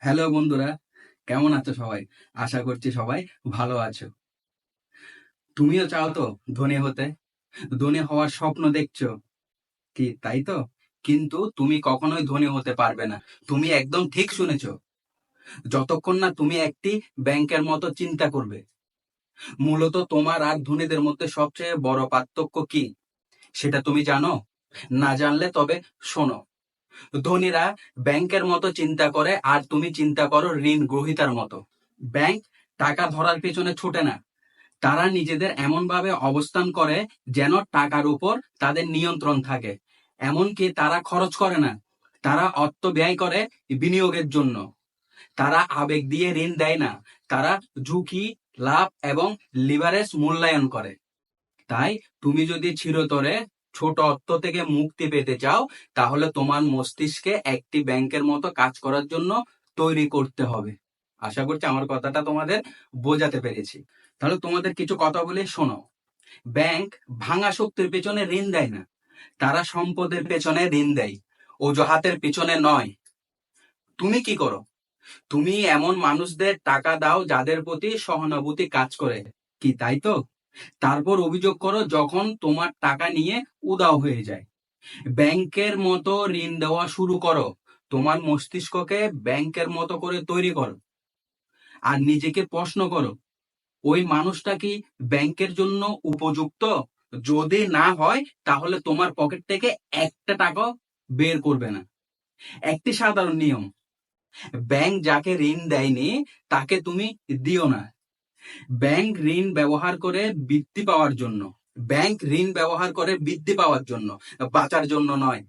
Hello বন্ধুরা, কেমন আছো সবাই? আশা করছি সবাই ভালো আছো। তুমিও চাও তো ধনী হতে? ধনী হওয়ার স্বপ্ন দেখছো কি, তাই তো? কিন্তু তুমি কখনোই ধনী হতে পারবে না। তুমি একদম ঠিক শুনেছো। যতক্ষণ না তুমি একটি ব্যাংকের মতো চিন্তা করবে। মূলত তোমার আর ধনীদের মধ্যে সবচেয়ে বড় পার্থক্য কি সেটা তুমি জানো? না জানলে তবে শোনো। ধনীরা ব্যাংকের মতো চিন্তা করে আর তুমি চিন্তা করো ঋণ গ্রহীতার মতো। ব্যাংক টাকা ধরার পেছনে ছুটে না, তারা নিজেদের এমনভাবে অবস্থান করে যেন টাকার উপর তাদের নিয়ন্ত্রণ থাকে। এমনকি তারা খরচ করে না, তারা অর্থ ব্যয় করে বিনিয়োগের জন্য। তারা আবেগ দিয়ে ঋণ দেয় না, তারা ঝুঁকি, লাভ এবং লিভারেজ মূল্যায়ন করে। তাই তুমি যদি চিরতরে ছোট অর্থ থেকে মুক্তি পেতে চাও, তাহলে তোমার মস্তিষ্কে একটি ব্যাংকের মতো কাজ করার জন্য তৈরি করতে হবে। আশা করছি আমার কথাটা তোমাদের বোঝাতে পেরেছি। তাহলে তোমাদের কিছু কথা বলে শোনো। ব্যাংক ভাঙা শক্তির পেছনে ঋণ দেয় না, তারা সম্পদের পেছনে ঋণ দেয়, অজুহাতের পেছনে নয়। তুমি কি করো? তুমি এমন মানুষদের টাকা দাও যাদের প্রতি সহানুভূতি কাজ করে, কি তাই তো? তারপর অভিযোগ করো যখন তোমার টাকা নিয়ে উধাও হয়ে যায়। ব্যাংকের মতো ঋণ দেওয়া শুরু করো। তোমার মস্তিষ্ককে ব্যাংকের মতো করে তৈরি করো। আর নিজেকে প্রশ্ন করো, ওই মানুষটা কি ব্যাংকের জন্য উপযুক্ত? যদি না হয়, তাহলে তোমার পকেট থেকে একটা টাকা বের করবে না। একটি সাধারণ নিয়ম: ব্যাংক যাকে ঋণ দেয়নি তাকে তুমি দিও না। ব্যাংক ঋণ ব্যবহার করে বৃদ্ধি পাওয়ার জন্য। ব্যাংক ঋণ ব্যবহার করে বৃদ্ধি পাওয়ার জন্য, বাঁচার জন্য নয়।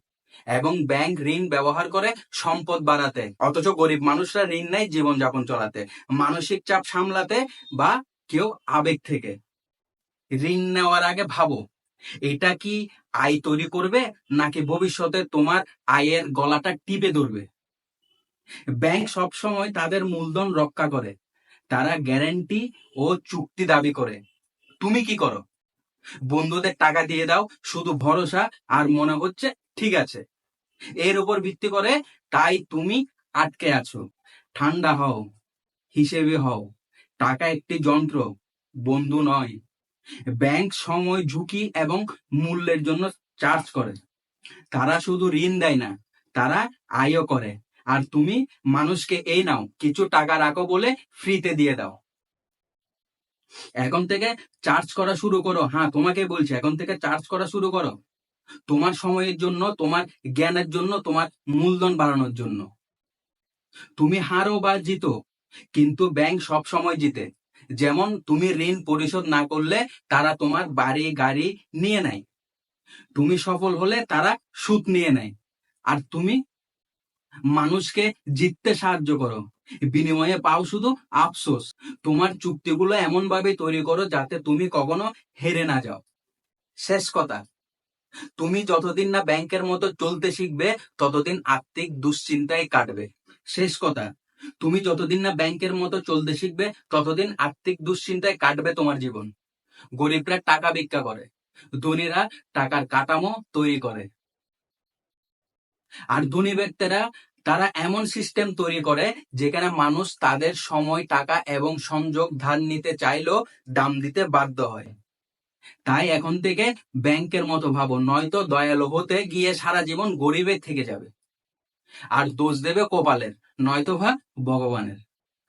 এবং ব্যাংক ঋণ ব্যবহার করে সম্পদ বাড়াতে। অথচ গরিব মানুষরা ঋণ নেয় জীবনযাপন চলাতে, মানসিক চাপ সামলাতে, বা কেউ আবেগ থেকে। ঋণ নেওয়ার আগে ভাবো, এটা কি আয় তৈরি করবে নাকি ভবিষ্যতে তোমার আয়ের গলাটা টিপে ধরবে? ব্যাংক সবসময় তাদের মূলধন রক্ষা করে, তারা গ্যারান্টি ও চুক্তি দাবি করে। তুমি কি করো? বন্ধুদের টাকা দিয়ে দাও, শুধু ভরসা আর মনে হচ্ছে ঠিক আছে, এর উপর ভিত্তি করে। তাই তুমি আটকে আছো। ঠান্ডা হও, হিসেবে হও। টাকা একটি যন্ত্র, বন্ধু নয়। ব্যাংক সময়, ঝুঁকি এবং মূল্যের জন্য চার্জ করে। তারা শুধু ঋণ দেয় না, তারা আয়ও করে। আর তুমি মানুষকে এই নাও কিছু টাকা রাখো বলে ফ্রিতে দিয়ে দাও। এখন থেকে চার্জ করা শুরু করো। হ্যাঁ, তোমাকে বলছি, এখন থেকে চার্জ করা শুরু করো। তোমার সময়ের জন্য, তোমার জ্ঞানের জন্য, তোমার মূলধন বাড়ানোর জন্য। তুমি হারো বা জিতো, কিন্তু ব্যাংক সব সময় জিতে। যেমন তুমি ঋণ পরিশোধ না করলে তারা তোমার বাড়ি গাড়ি নিয়ে নেয়। তুমি সফল হলে তারা সুদ নিয়ে নেয়। আর তুমি মানুষকে জিততে সাহায্য করো, বিনিময়ে পাও শুধু আফসোস। তোমার চুক্তিগুলো এমন ভাবে তৈরি করো যাতে তুমি কখনো হেরে না যাও। শেষ কথা, তুমি যতদিন না ব্যাংকের মতো চলতে শিখবে, ততদিন আর্থিক দুশ্চিন্তায় কাটবে। শেষ কথা, তুমি যতদিন না ব্যাংকের মতো চলতে শিখবে, ততদিন আর্থিক দুশ্চিন্তায় কাটবে তোমার জীবন। গরিবরা টাকা ভিক্ষা করে, ধনীরা টাকার কাঠামো তৈরি করে। আর ধনী ব্যক্তিরা, তারা এমন সিস্টেম তৈরি করে যেখানে মানুষ তাদের সময়, টাকা এবং সংযোগ ধার নিতে চাইলেও দাম দিতে বাধ্য হয়। তাই এখন থেকে ব্যাংকের মতো ভাবো, নয়তো দয়ালু হতে গিয়ে সারা জীবন গরিবের থেকে যাবে। আর দোষ দেবে কপালের, নয়তো বা ভগবানের।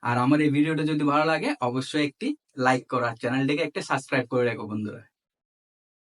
আর আমার এই ভিডিওটা যদি ভালো লাগে, অবশ্যই একটি লাইক করো আর চ্যানেলটিকে একটা সাবস্ক্রাইব করে রাখো বন্ধুরা।